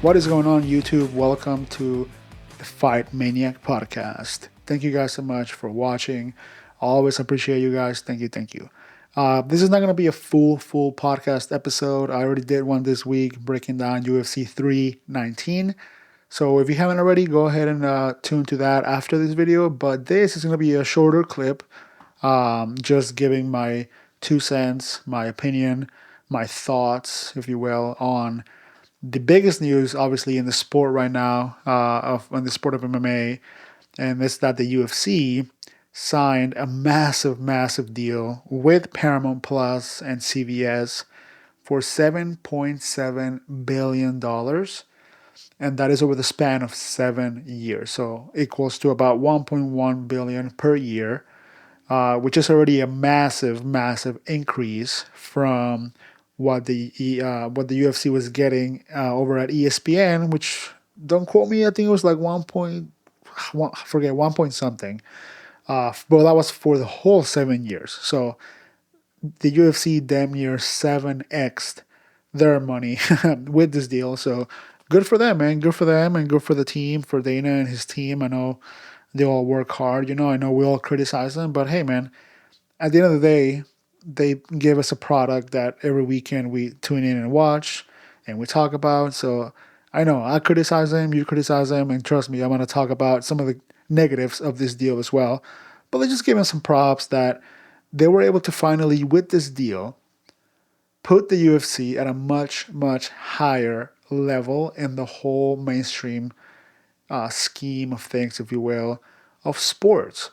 What is going on, YouTube? Welcome to the Fight Maniac Podcast. Thank you guys so much for watching. I always appreciate you guys. Thank you, thank you. This is not going to be a full podcast episode. I already did one this week breaking down UFC 319. So if you haven't already, go ahead and tune to that after this video. But this is going to be a shorter clip, just giving my 2 cents, my opinion, my thoughts, if you will, on the biggest news, obviously, in the sport right now, in the sport of MMA, and it's that the UFC signed a massive deal with Paramount Plus and CBS for $7.7 billion, and that is over the span of 7 years. So equals to about 1.1 billion per year, which is already a massive increase from what the UFC was getting over at ESPN, which, don't quote me, I think it was like 1 forget 1 point something. But that was for the whole 7 years. So the UFC damn near 7x'd their money with this deal. So good for them, man. Good for them and good for the team, for Dana and his team. I know they all work hard. I know we all criticize them, but hey, man, at the end of the day, they give us a product that every weekend we tune in and watch and we talk about. So I know I criticize them, you criticize them, and trust me, I'm going to talk about some of the negatives of this deal as well. But let's just give them some props that they were able to finally, with this deal, put the UFC at a much higher level in the whole mainstream scheme of things, if you will, of sports.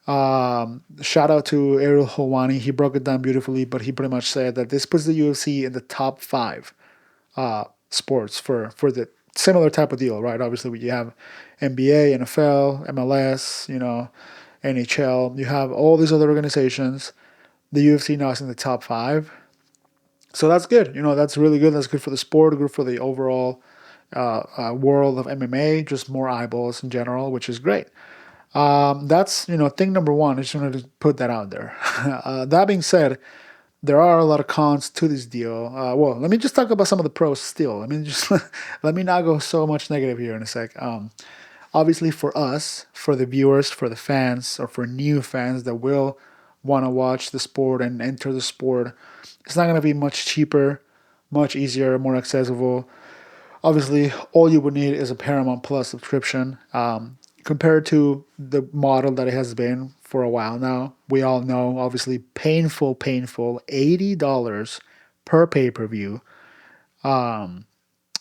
Shout out to Ariel Helwani. He broke it down beautifully, but he pretty much said that this puts the UFC in the top five sports for the similar type of deal, right? Obviously, you have NBA, NFL, MLS, NHL. You have all these other organizations. The UFC now is in the top five. So that's good. That's really good. That's good for the sport, good for the overall world of MMA, just more eyeballs in general, which is great. That's thing number one. I just wanted to put that out there. That being said, there are a lot of cons to this deal. Well, let me just talk about some of the pros still. I mean, just let me not go so much negative here in a sec. Obviously, for us, for the viewers, for the fans, or for new fans that will want to watch the sport and enter the sport, it's not going to be much cheaper, much easier, more accessible. Obviously, all you would need is a Paramount Plus subscription. Compared to the model that it has been for a while now, we all know, obviously, painful, $80 per pay-per-view.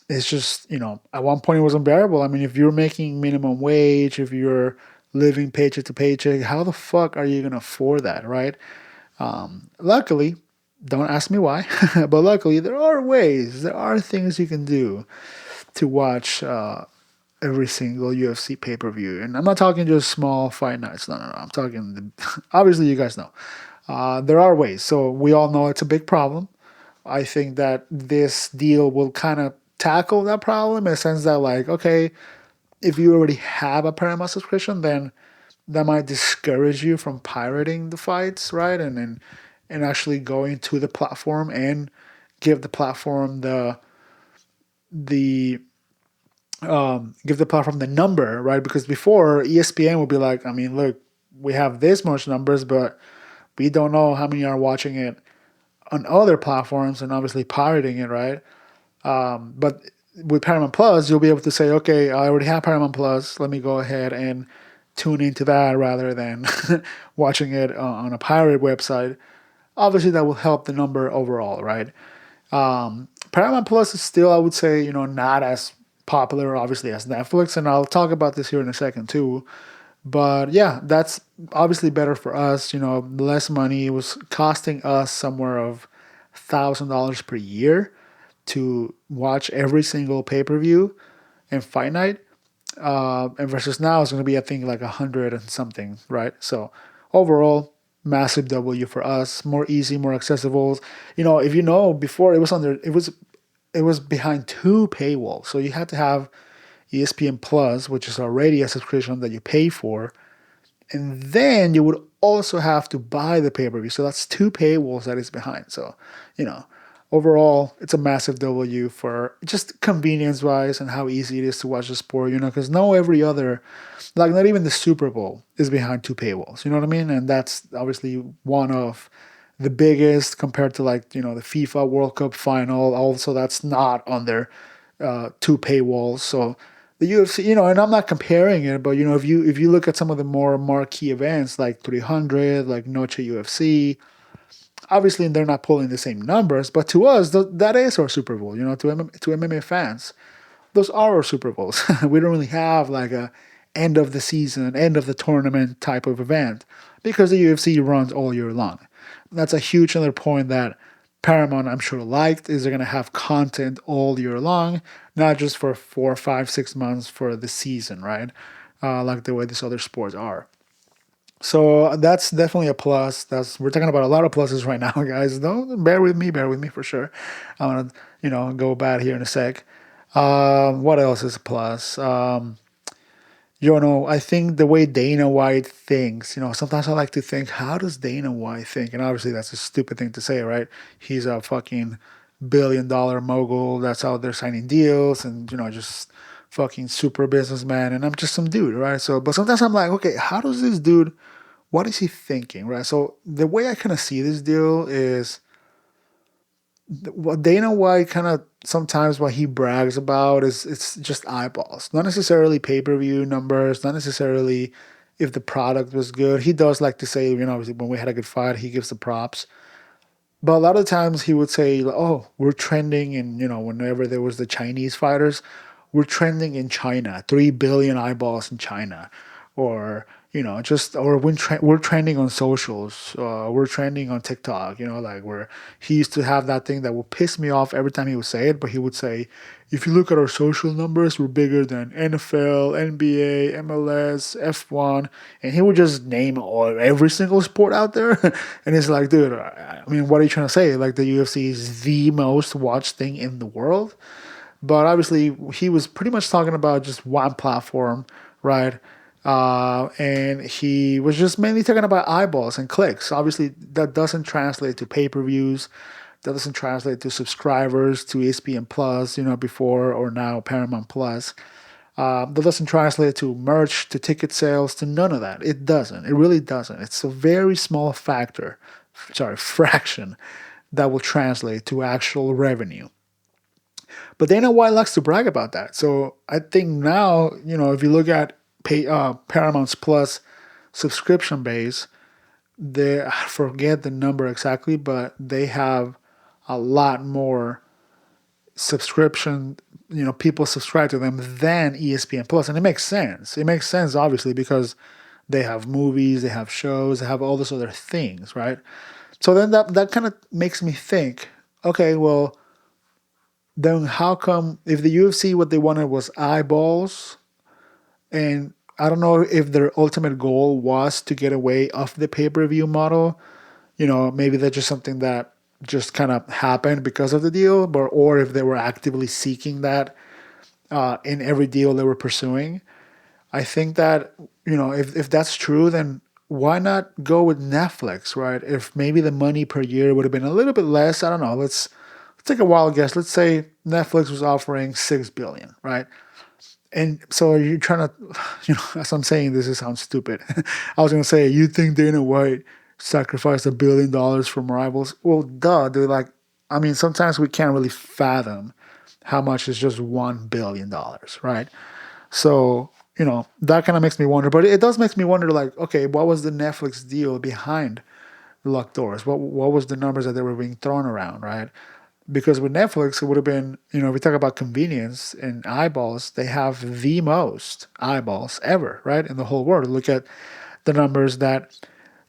It's just, at one point it was unbearable. I mean, if you're making minimum wage, if you're living paycheck to paycheck, how the fuck are you going to afford that, right? Luckily, don't ask me why, but luckily there are ways, there are things you can do to watch every single UFC pay-per-view. And I'm not talking just small fight nights. No. I'm talking, obviously you guys know. There are ways. So we all know it's a big problem. I think that this deal will kind of tackle that problem in the sense that, like, okay, if you already have a Paramount subscription, then that might discourage you from pirating the fights, right? And actually going to the platform and give the platform the give the platform the number, right? Because before, ESPN would be like, I mean, look, we have this much numbers, but we don't know how many are watching it on other platforms and obviously pirating it, right? But with Paramount Plus, you'll be able to say, okay, I already have Paramount Plus. Let me go ahead and tune into that rather than watching it on a pirate website. Obviously, that will help the number overall, right? Paramount Plus is still, I would say, not as popular, obviously, as Netflix, and I'll talk about this here in a second too. But yeah, that's obviously better for us. Less money. It was costing us somewhere of $1,000 per year to watch every single pay-per-view and fight night. And versus now, it's going to be, I think, like 100 and something, right? So overall, massive W for us. More easy, more accessible. If before it was behind two paywalls. So you had to have ESPN Plus, which is already a subscription that you pay for, and then you would also have to buy the pay-per-view. So that's two paywalls that is behind. So, overall, it's a massive W for just convenience wise and how easy it is to watch the sport, because no every other, like not even the Super Bowl is behind two paywalls, you know what I mean? And that's obviously one of the biggest compared to like, the FIFA World Cup final. Also, that's not on their two paywalls. So the UFC, and I'm not comparing it, but if you look at some of the more marquee events like 300, like Noche UFC, obviously they're not pulling the same numbers, but to us, that is our Super Bowl. To MMA fans, those are our Super Bowls. We don't really have like a end of the season, end of the tournament type of event because the UFC runs all year long. That's a huge other point that Paramount, I'm sure, liked is they're gonna have content all year long, not just for 4, 5, 6 months for the season, right? Like the way these other sports are. So that's definitely a plus. We're talking about a lot of pluses right now, guys. Don't bear with me for sure. I'm gonna, go bad here in a sec. What else is a plus? I think the way Dana White thinks, sometimes I like to think, how does Dana White think? And obviously that's a stupid thing to say, right? He's a fucking billion-dollar mogul that's out there signing deals and, just fucking super businessman. And I'm just some dude, right? So, but sometimes I'm like, okay, how does this dude, what is he thinking, right? So the way I kind of see this deal is what Dana White kind of sometimes what he brags about is it's just eyeballs, not necessarily pay-per-view numbers, not necessarily if the product was good. He does like to say, when we had a good fight, he gives the props. But a lot of times he would say, oh, we're trending in, whenever there was the Chinese fighters, we're trending in China, 3 billion eyeballs in China. Or, or we're trending on socials, we're trending on TikTok, like where he used to have that thing that would piss me off every time he would say it, but he would say, if you look at our social numbers, we're bigger than NFL, NBA, MLS, F1, and he would just name every single sport out there. And it's like, dude, I mean, what are you trying to say? Like the UFC is the most watched thing in the world? But obviously, he was pretty much talking about just one platform, right? And he was just mainly talking about eyeballs and clicks. Obviously, that doesn't translate to pay-per-views. That doesn't translate to subscribers to ESPN Plus, before or now Paramount Plus. That doesn't translate to merch, to ticket sales, to none of that. It doesn't. It really doesn't. It's a very small fraction that will translate to actual revenue. But Dana White likes to brag about that. So I think now, if you look at Paramount's Plus subscription base, I forget the number exactly, but they have a lot more subscription, people subscribe to them than ESPN Plus. And it makes sense. It makes sense, obviously, because they have movies, they have shows, they have all these other things, right? So then that kind of makes me think, okay, well, then how come if the UFC what they wanted was eyeballs, and I don't know if their ultimate goal was to get away off the pay-per-view model, maybe that's just something that just kind of happened because of the deal, or if they were actively seeking that in every deal they were pursuing. I think that, if that's true, then why not go with Netflix, right? If maybe the money per year would have been a little bit less, I don't know. Let's take a wild guess. Let's say Netflix was offering $6 billion, right? And so you're trying to, as I'm saying this, it sounds stupid. I was going to say, you think Dana White sacrificed $1 billion from rivals? Well, duh, dude. Like, I mean, sometimes we can't really fathom how much is just $1 billion, right? So, that kind of makes me wonder. But it does make me wonder, like, okay, what was the Netflix deal behind locked doors? What was the numbers that they were being thrown around, right? Because with Netflix, it would have been, if we talk about convenience and eyeballs, they have the most eyeballs ever, right? In the whole world. Look at the numbers that,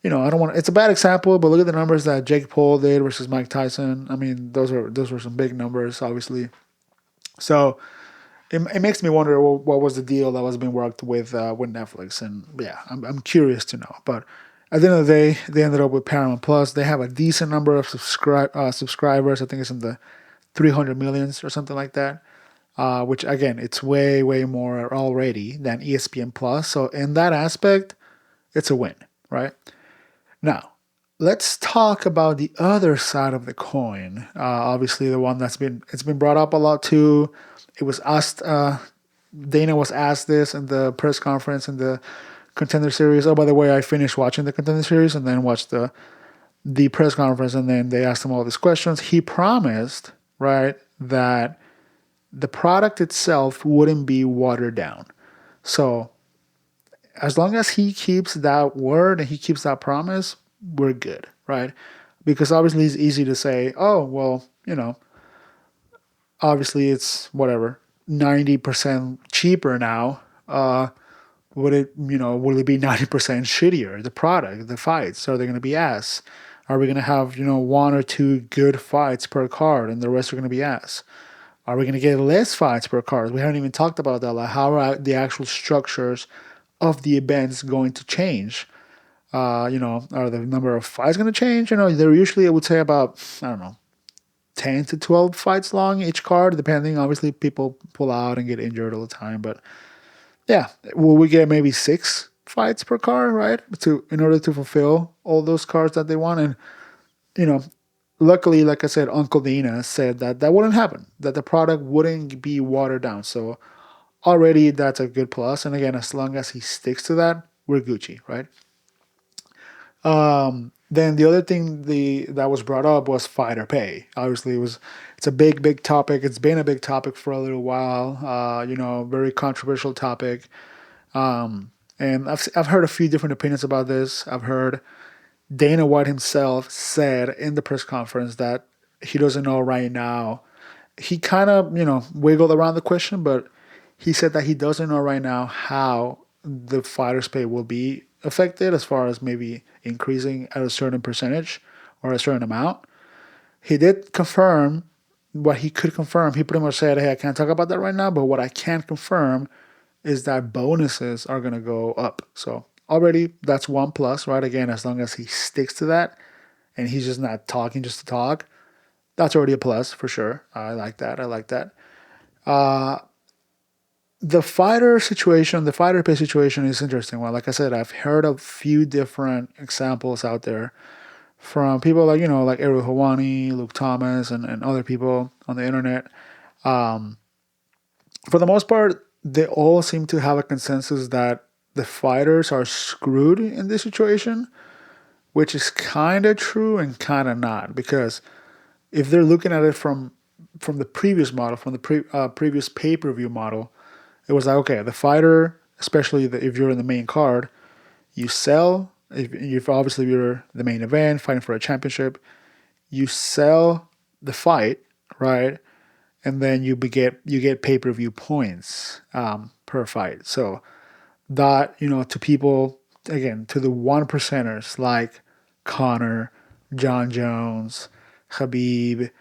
I don't want it's a bad example, but look at the numbers that Jake Paul did versus Mike Tyson. I mean, those were some big numbers, obviously. So it makes me wonder what was the deal that was being worked with Netflix. And yeah, I'm curious to know. But at the end of the day, they ended up with Paramount Plus. They have a decent number of subscribers. I think it's in the 300 millions or something like that. Which again, it's way, way more already than ESPN Plus. So in that aspect, it's a win, right? Now, let's talk about the other side of the coin. Obviously, the one it's been brought up a lot too. It was asked. Dana was asked this in the press conference in the Contender Series. Oh, by the way, I finished watching the Contender Series and then watched the press conference, and then they asked him all these questions. He promised, right, that the product itself wouldn't be watered down. So as long as he keeps that word and he keeps that promise, we're good, right? Because obviously it's easy to say, oh, well, obviously it's whatever, 90% cheaper now. Will it be 90% shittier? The product, the fights, are they going to be ass? Are we going to have, one or two good fights per card and the rest are going to be ass? Are we going to get less fights per card? We haven't even talked about that. Like, how are the actual structures of the events going to change? Are the number of fights going to change? They're usually, I would say, about, I don't know, 10 to 12 fights long each card, depending. Obviously, people pull out and get injured all the time. But yeah, will we get maybe 6 fights per card, right? In order to fulfill all those cards that they want. And, you know, luckily, like I said, Uncle Dana said that that wouldn't happen, that the product wouldn't be watered down. So already that's a good plus. And again, as long as he sticks to that, we're Gucci, right? Then the other thing that was brought up was fighter pay. Obviously, it's a big topic. It's been a big topic for a little while. Very controversial topic. And I've heard a few different opinions about this. I've heard Dana White himself said in the press conference that he doesn't know right now. He kind of wiggled around the question, but he said that he doesn't know right now how the fighters' pay will be affected as far as maybe increasing at a certain percentage or a certain amount. He did confirm what he could confirm. He pretty much said, hey, I can't talk about that right now, but what I can confirm is that bonuses are going to go up. So already that's one plus, right? Again, as long as he sticks to that and he's just not talking just to talk, that's already a plus for sure. I like that. The fighter pay situation is interesting. Well, like I said, I've heard a few different examples out there from people like Ariel Hawani, Luke Thomas, and other people on the internet. For the most part, they all seem to have a consensus that the fighters are screwed in this situation, which is kind of true and kind of not. Because if they're looking at it from the previous model, from the previous pay-per-view model, it was like, okay, the fighter, especially if you're in the main card, you sell. If obviously you're the main event, fighting for a championship, you sell the fight, right? And then you get pay-per-view points per fight. So that, to people, again, to the one percenters like Connor, John Jones, Khabib,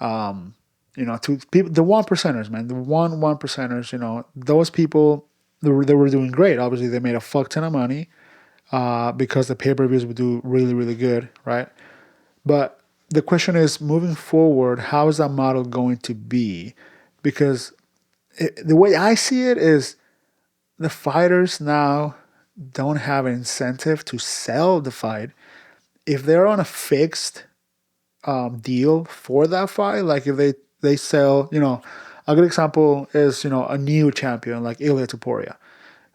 to people, the one percenters, man, the one percenters, those people, they were doing great. Obviously, they made a fuck ton of money because the pay-per-views would do really, really good, right? But the question is, moving forward, how is that model going to be? Because the way I see it is the fighters now don't have an incentive to sell the fight. If they're on a fixed deal for that fight, like if they sell, a good example is, a new champion like Ilya Topuria,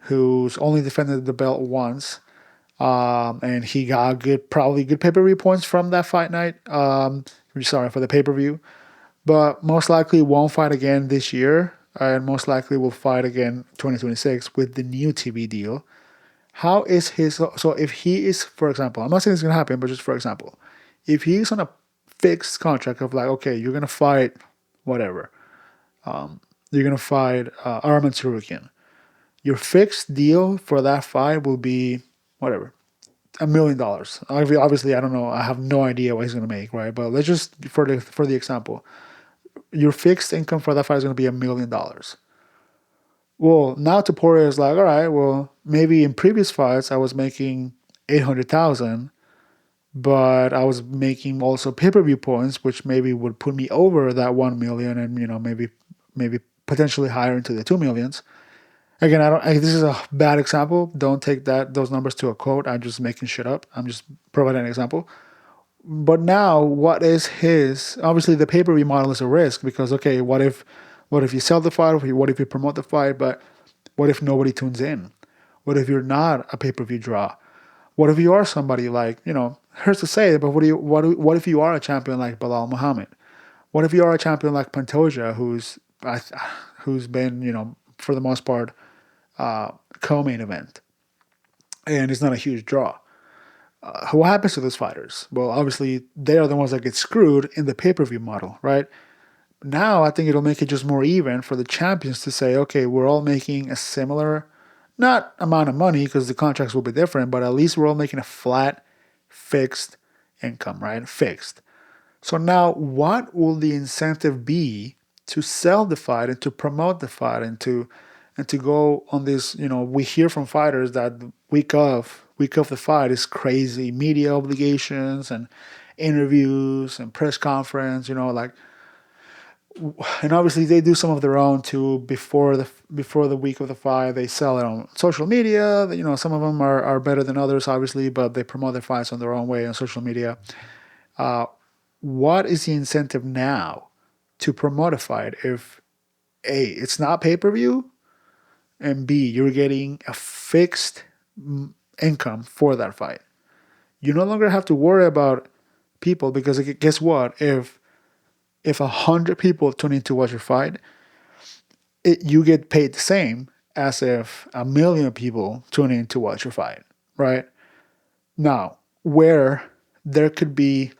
who's only defended the belt once. And he got probably good pay-per-view points from that fight night. For the pay-per-view, but most likely won't fight again this year, and most likely will fight again 2026 with the new TV deal. How is so if he is, for example, I'm not saying it's gonna happen, but just for example, if he's on a fixed contract of like, okay, you're gonna fight whatever, you're gonna fight Arman Tsarukyan. Your fixed deal for that fight will be whatever, $1 million. Obviously, I don't know. I have no idea what he's going to make, right? But let's just for the example, your fixed income for that fight is going to be $1 million. Well, now Topuria is like, all right, well, maybe in previous fights I was making 800,000, but I was making also pay-per-view points, which maybe would put me over that 1 million, and maybe potentially higher into the 2 millions. Again, this is a bad example. Don't take those numbers to a quote. I'm just making shit up. I'm just providing an example. But now, what is his? Obviously, the pay per view model is a risk because okay, what if you sell the fight? What if you promote the fight? But what if nobody tunes in? What if you're not a pay per view draw? What if you are somebody like hurts to say it, but what if you are a champion like Bilal Muhammad? What if you are a champion like Pantoja, who's been for the most part co-main event, and it's not a huge draw? What happens to those fighters? Well, obviously they are the ones that get screwed in the pay-per-view model, right? Now I think it'll make it just more even for the champions to say, okay, we're all making a similar, not amount of money because the contracts will be different, but at least we're all making a flat, fixed income, right? Fixed. So now, what will the incentive be to sell the fight and to promote the fight and to go on this? We hear from fighters that the week of the fight is crazy media obligations and interviews and press conference. And obviously they do some of their own too before the week of the fight. They sell it on social media. Some of them are better than others, obviously, but they promote their fights on their own way on social media. What is the incentive now to promote a fight if A, it's not pay-per-view, and B, you're getting a fixed income for that fight? You no longer have to worry about people because guess what? If 100 people tune in to watch your fight, you get paid the same as if 1 million people tune in to watch your fight, right? Now, there could be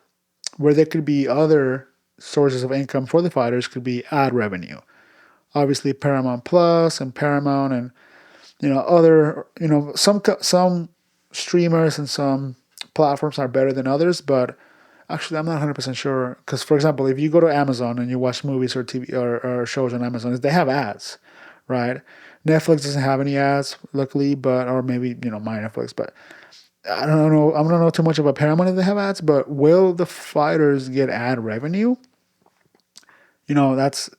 other sources of income for the fighters could be ad revenue. Obviously, Paramount Plus and Paramount and other some streamers and some platforms are better than others, but actually I'm not 100% sure because for example, if you go to Amazon and you watch movies or TV or shows on Amazon, they have ads, right? Netflix doesn't have any ads, luckily, but or maybe my Netflix, but I don't know. I don't know too much about Paramount if they have ads, but will the fighters get ad revenue? That's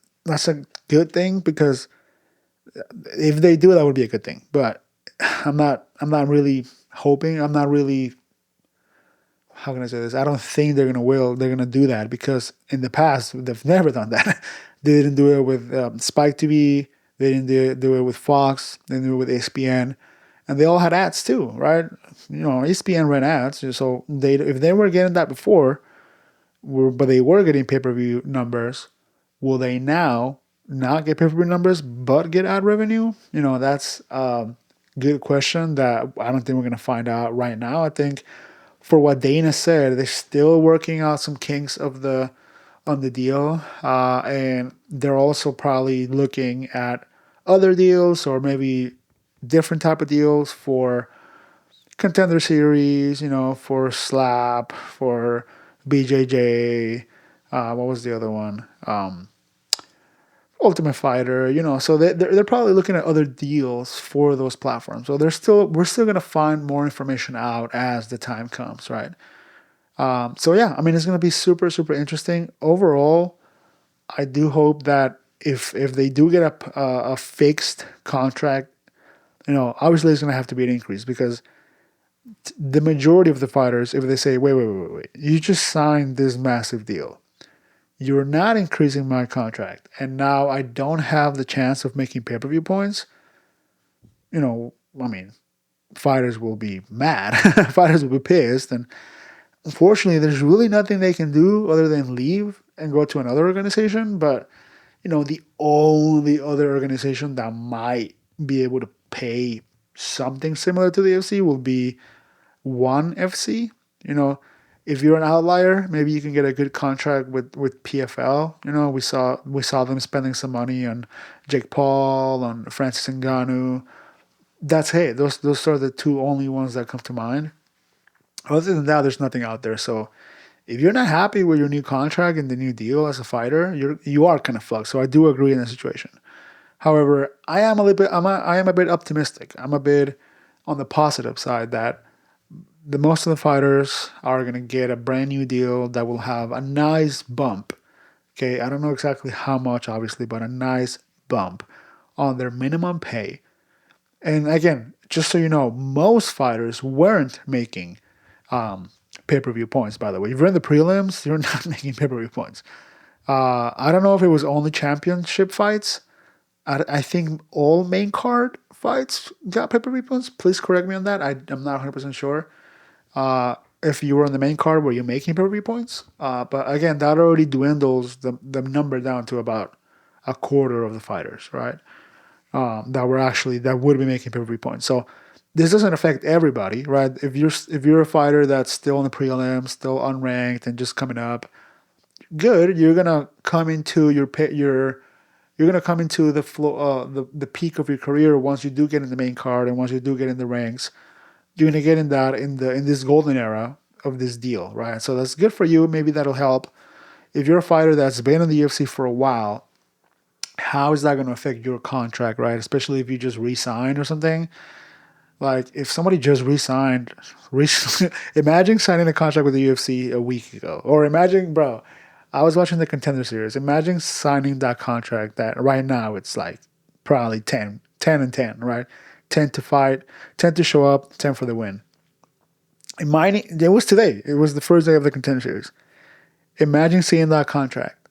a good thing because if they do, that would be a good thing. But I'm not really hoping. I'm not really. How can I say this? I don't think they're gonna do that because in the past they've never done that. They didn't do it with Spike TV. They didn't do it with Fox. They didn't do it with ESPN, and they all had ads too, right? ESPN ran ads, so if they were getting that before, but they were getting pay per view numbers, will they now not get pay per view numbers but get ad revenue? That's a good question that I don't think we're gonna find out right now. I think for what Dana said, they're still working out some kinks on the deal, and they're also probably looking at other deals or maybe different type of deals for Contender Series, for Slap, for BJJ. What was the other one? Ultimate Fighter. So they're probably looking at other deals for those platforms. So we're still gonna find more information out as the time comes, right? So yeah, I mean it's gonna be super super interesting overall. I do hope that if they do get a fixed contract, obviously it's gonna have to be an increase because the majority of the fighters, if they say, wait, you just signed this massive deal, you're not increasing my contract, and now I don't have the chance of making pay per view points. I mean, fighters will be mad, fighters will be pissed, and unfortunately, there's really nothing they can do other than leave and go to another organization. But the only other organization that might be able to pay something similar to the UFC will be ONE FC. If you're an outlier, maybe you can get a good contract with PFL. We saw them spending some money on Jake Paul, on Francis Ngannou. Those are the two only ones that come to mind. Other than that, there's nothing out there. So if you're not happy with your new contract and the new deal as a fighter, you are kind of fucked. So I do agree in that situation. However, I am a bit optimistic. I'm a bit on the positive side that the most of the fighters are gonna get a brand new deal that will have a nice bump. Okay, I don't know exactly how much, obviously, but a nice bump on their minimum pay. And again, just so you know, most fighters weren't making pay-per-view points, by the way. If you're in the prelims, you're not making pay-per-view points. I don't know if it was only championship fights. I think all main card fights got pay-per-view points. Please correct me on that. I'm not 100% sure. If you were on the main card, were you making pay-per-view points? But again, that already dwindles the number down to about a quarter of the fighters, right? That would be making pay-per-view points. So this doesn't affect everybody, right? If you're a fighter that's still in the prelims, still unranked, and just coming up, good. You're gonna come into you're gonna come into the flow, the peak of your career once you do get in the main card and once you do get in the ranks. You're gonna get in that in this golden era of this deal, right? So that's good for you. Maybe that'll help. If you're a fighter that's been in the UFC for a while, how is that going to affect your contract, right? Especially if you just re-signed or something. Like if somebody just re-signed, recently, imagine signing a contract with the UFC a week ago, or imagine, bro, I was watching the Contender Series. Imagine signing that contract that right now it's like probably 10 and 10, right? 10 to fight, 10 to show up, 10 for the win. It was today. It was the first day of the Contender Series. Imagine seeing that contract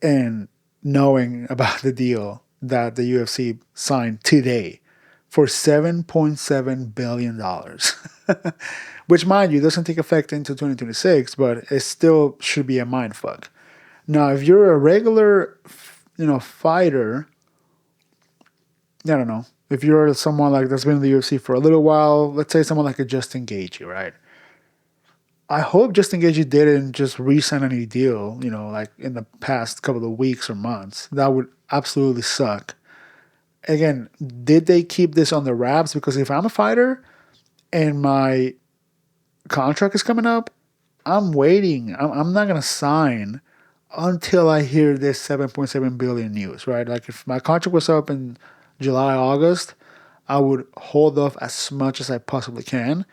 and knowing about the deal that the UFC signed today for $7.7 billion, which, mind you, doesn't take effect until 2026, but it still should be a mind fuck. Now, if you're a regular, fighter, I don't know. If you're someone like that's been in the UFC for a little while, let's say someone like a Justin Gaethje, right? I hope Justin Gaethje didn't just re-sign a new deal, like in the past couple of weeks or months. That would absolutely suck. Again, did they keep this on the wraps? Because if I'm a fighter and my contract is coming up, I'm waiting. I'm not going to sign until I hear this 7.7 billion news, right? Like if my contract was up in July, August, I would hold off as much as I possibly can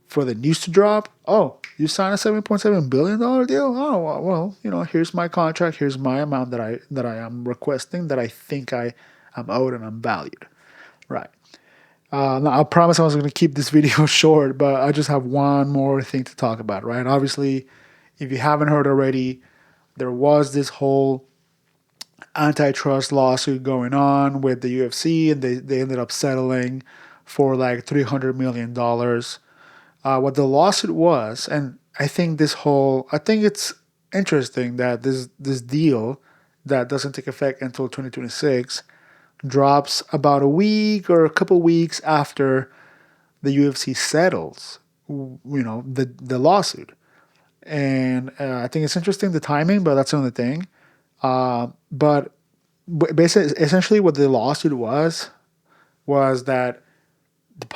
for the news to drop. Oh, you signed a $7.7 billion deal? Oh, well, here's my contract. Here's my amount that I am requesting, that I think I am owed and I'm valued. Right. Now, I promise I was going to keep this video short, but I just have one more thing to talk about, right? Obviously, if you haven't heard already, there was this whole antitrust lawsuit going on with the UFC, and they ended up settling for like $300 million. What the lawsuit was, and I think it's interesting that this deal that doesn't take effect until 2026 drops about a week or a couple weeks after the UFC settles, the lawsuit. And I think it's interesting, the timing, but that's the only thing. But basically, essentially, what the lawsuit was that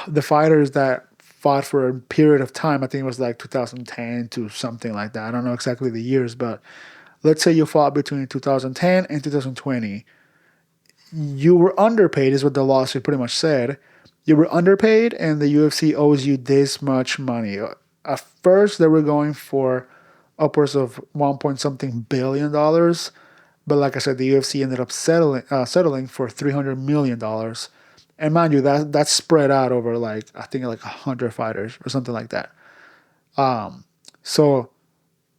the fighters that fought for a period of time, I think it was like 2010 to something like that. I don't know exactly the years, but let's say you fought between 2010 and 2020. You were underpaid, is what the lawsuit pretty much said. You were underpaid, and the UFC owes you this much money. At first, they were going for upwards of 1 point something billion dollars, but like I said, the UFC ended up settling for $300 million. And mind you, that's spread out over like I think like 100 fighters or something like that. So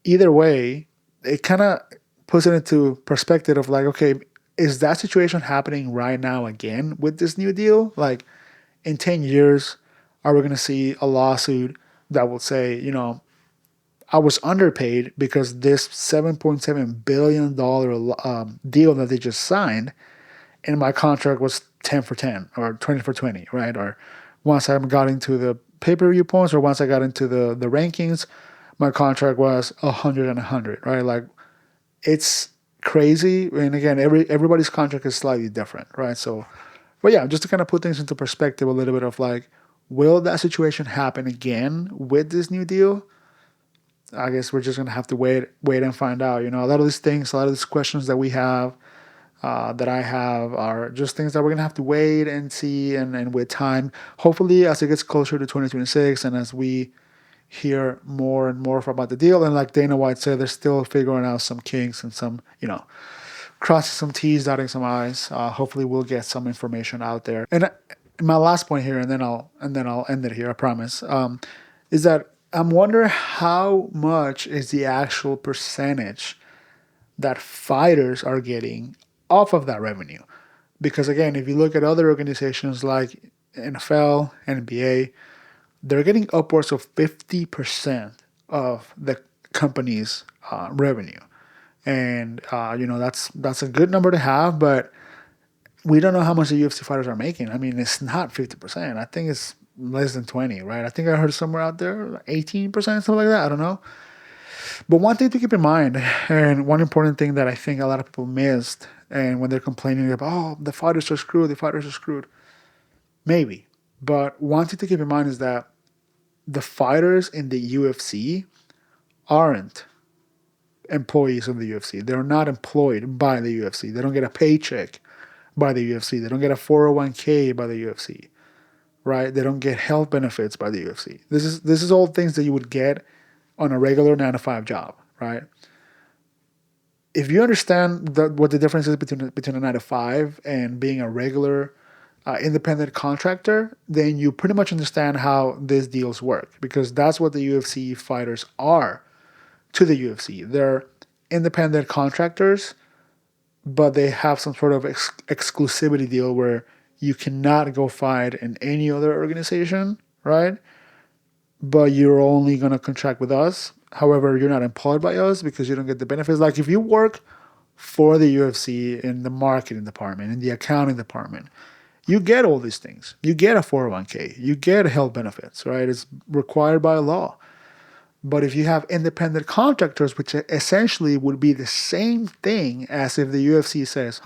either way, it kind of puts it into perspective of like, okay, is that situation happening right now again with this new deal? Like in 10 years, are we going to see a lawsuit that will say, I was underpaid because this $7.7 billion deal that they just signed, and my contract was 10 for 10 or 20 for 20, right? Or once I got into the pay-per-view points or once I got into the rankings, my contract was 100 and 100, right? Like it's crazy. And again, everybody's contract is slightly different, right? So, but yeah, just to kind of put things into perspective a little bit of like, will that situation happen again with this new deal? I guess we're just gonna have to wait and find out. A lot of these things, a lot of these questions that we have, that I have, are just things that we're gonna have to wait and see, and with time, hopefully, as it gets closer to 2026, and as we hear more and more about the deal, and like Dana White said, they're still figuring out some kinks and some, crossing some T's, dotting some I's. Hopefully, we'll get some information out there. And my last point here, and then I'll end it here. I promise. Is that I'm wondering how much is the actual percentage that fighters are getting off of that revenue. Because again, if you look at other organizations like NFL, NBA, they're getting upwards of 50% of the company's revenue. And that's a good number to have, but we don't know how much the UFC fighters are making. I mean, it's not 50%. I think it's less than 20, right? I think I heard somewhere out there 18%, something like that. I don't know. But one thing to keep in mind, and one important thing that I think a lot of people missed, and when they're complaining about, oh, the fighters are screwed, maybe. But one thing to keep in mind is that the fighters in the UFC aren't employees of the UFC. They're not employed by the UFC. They don't get a paycheck by the UFC. They don't get a 401k by the UFC, right? They don't get health benefits by the UFC. This is all things that you would get on a regular 9-to-5 job, right? If you understand what the difference is between a 9-to-5 and being a regular independent contractor, then you pretty much understand how these deals work, because that's what the UFC fighters are to the UFC. They're independent contractors, but they have some sort of exclusivity deal where you cannot go fight in any other organization, right? But you're only going to contract with us. However, you're not employed by us because you don't get the benefits. Like if you work for the UFC in the marketing department, in the accounting department, you get all these things. You get a 401k, you get health benefits, right? It's required by law. But if you have independent contractors, which essentially would be the same thing as if the UFC says,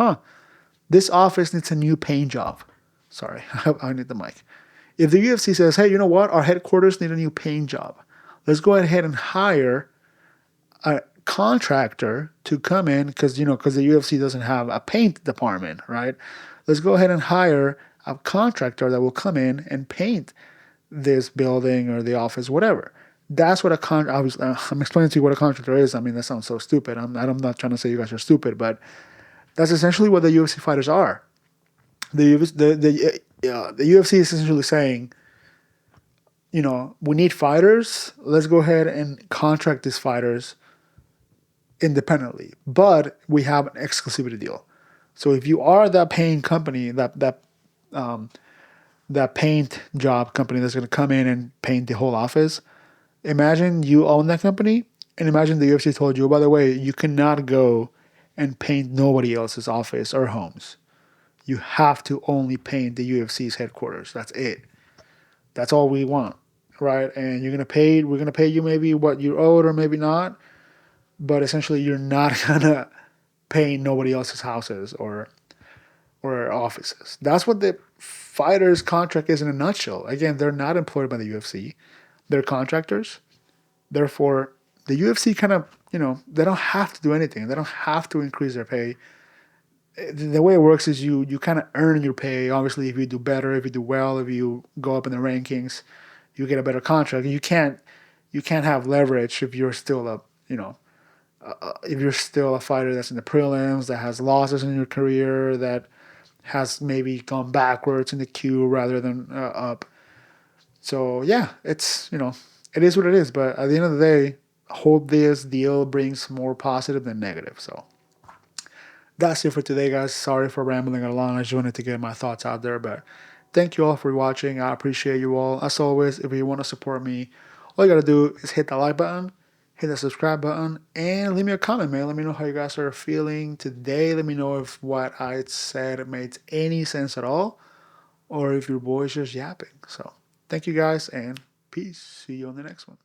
this office needs a new paint job. Sorry, I need the mic. If the UFC says, hey, you know what? Our headquarters need a new paint job. Let's go ahead and hire a contractor to come in because the UFC doesn't have a paint department, right? Let's go ahead and hire a contractor that will come in and paint this building or the office, whatever. That's what I'm explaining to you what a contractor is. I mean, that sounds so stupid. I'm not trying to say you guys are stupid, but that's essentially what the UFC fighters are. The UFC is essentially saying, we need fighters. Let's go ahead and contract these fighters independently, but we have an exclusivity deal. So if you are that paint company, that paint job company that's going to come in and paint the whole office, imagine you own that company, and imagine the UFC told you, by the way, you cannot go and paint nobody else's office or homes. You have to only paint the UFC's headquarters. That's it. That's all we want, right? And we're gonna pay you maybe what you're owed or maybe not, but essentially you're not gonna paint nobody else's houses or offices. That's what the fighter's contract is in a nutshell. Again, they're not employed by the UFC. They're contractors. Therefore, the UFC kind of, they don't have to do anything. They don't have to increase their pay. The way it works is you kind of earn your pay. Obviously, if you do better, if you do well, if you go up in the rankings, you get a better contract. You can't have leverage if you're still if you're still a fighter that's in the prelims, that has losses in your career, that has maybe gone backwards in the queue rather than up. So yeah, it's it is what it is. But at the end of the day, I hope this deal brings more positive than negative. So that's it for today, guys. Sorry for rambling along. I just wanted to get my thoughts out there. But thank you all for watching. I appreciate you all. As always, if you want to support me, all you got to do is hit the like button, hit the subscribe button, and leave me a comment, man. Let me know how you guys are feeling today. Let me know if what I said made any sense at all, or if your boy's just yapping. So thank you guys, and peace. See you on the next one.